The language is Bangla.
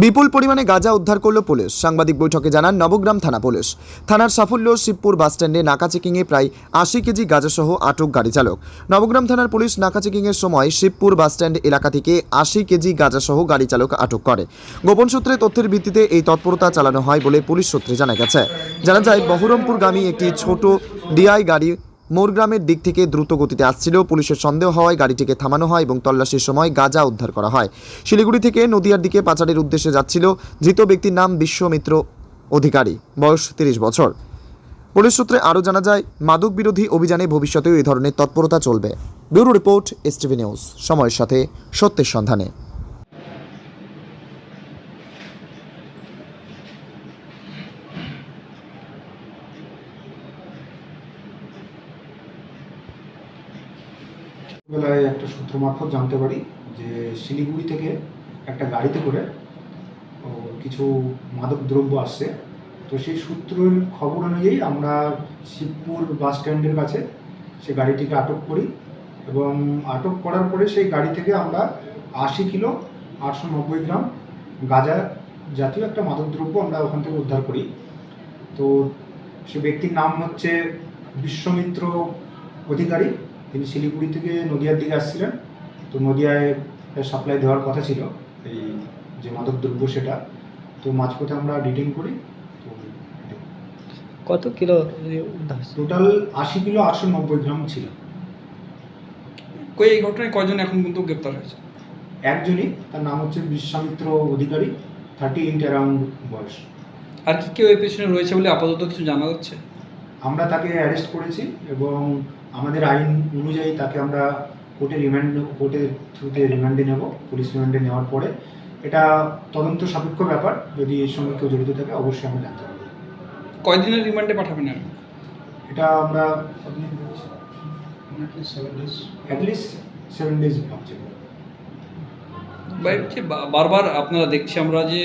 বিপুল পরিমাণে গাঁজা উদ্ধার করল পুলিশ। সাংবাদিক বৈঠকে জানান নবগ্রাম থানা পুলিশ। থানার সাফল্য শিবপুর বাসস্ট্যান্ডে নাকা চেকিংয়ে প্রায় ৮০ কেজি গাঁজাসহ আটক গাড়ি চালক। নবগ্রাম থানার পুলিশ নাকা চেকিংয়ের সময় শিবপুর বাসস্ট্যান্ড এলাকা থেকে ৮০ কেজি গাঁজাসহ গাড়ি চালক আটক করে। গোপন সূত্রে তথ্যের ভিত্তিতে এই তৎপরতা চালানো হয় বলে পুলিশ সূত্রে জানা গেছে। জানা যায় বহরমপুরগামী একটি ছোট ডিআই গাড়ি মোরগ্রামের দিক থেকে দ্রুত গতিতে আসছিল। পুলিশের সন্দেহ হওয়ায় গাড়িটিকে থামানো হয় এবং তল্লাশির সময় গাঁজা উদ্ধার করা হয়। শিলিগুড়ি থেকে নদিয়ার দিকে পাচারের উদ্দেশ্যে যাচ্ছিল। ধৃত ব্যক্তির নাম বিশ্বমিত্র অধিকারী, বয়স ৩০ বছর। পুলিশ সূত্রে আরও জানা যায়, মাদক বিরোধী অভিযানে ভবিষ্যতেও এই ধরনের তৎপরতা চলবে। ব্যুরো রিপোর্ট, এসটিভি নিউজ, সময়ের সাথে সত্যের সন্ধানে। বেলায় একটা সূত্র মারফত জানতে পারি যে শিলিগুড়ি থেকে একটা গাড়িতে করে কিছু মাদক দ্রব্য আসছে। তো সেই সূত্রের খবর অনুযায়ী আমরা শিবপুর বাস স্ট্যান্ডের কাছে সেই গাড়িটিকে আটক করি এবং আটক করার পরে সেই গাড়ি থেকে আমরা ৮০ কিলো ৮৯০ গ্রাম গাঁজা জাতীয় একটা মাদকদ্রব্য আমরা ওখান থেকে উদ্ধার করি। তো সে ব্যক্তির নাম হচ্ছে বিশ্বমিত্র অধিকারী। তিনি শিলিগুড়ি থেকে নদিয়ার দিকে আসছিলেন। তো নদিয়ায় সাপ্লাই দেওয়ার কথা ছিল এই যে মাদকদ্রব্য সেটা। তো মাঝপথে আমরা ডিটেইন করি। তো কত কিলো? টোটাল ৮০ কিলো ৮৯০ গ্রাম ছিল। এই ঘটনায় কয়জন এখন পর্যন্ত গ্রেপ্তার হয়েছে? একজনই, তার নাম হচ্ছে বিশ্বমিত্র অধিকারী, 38 অ্যারাউন্ড বয়স। আর কি কেউ এর পেছনে রয়েছে বলে আপাতত কিছু জানা যাচ্ছে? আমরা তাকে অ্যারেস্ট করেছি এবং আমাদের আইন অনুযায়ী তাকে আমরা কোর্টের থ্রুতে রিমান্ডে নেব। পুলিশ রিমান্ডে নেওয়ার পরে এটা তদন্ত সাপেক্ষ ব্যাপার, যদি এর সঙ্গে কেউ জড়িত থাকে অবশ্যই আমরা জানতে পারবো। কয়দিনের রিমান্ডে পাঠাবেন আর? এটা আমরা অ্যাটলিস্ট 7 ডেজ ভাবছি। বারবার আপনারা দেখছি আমরা যে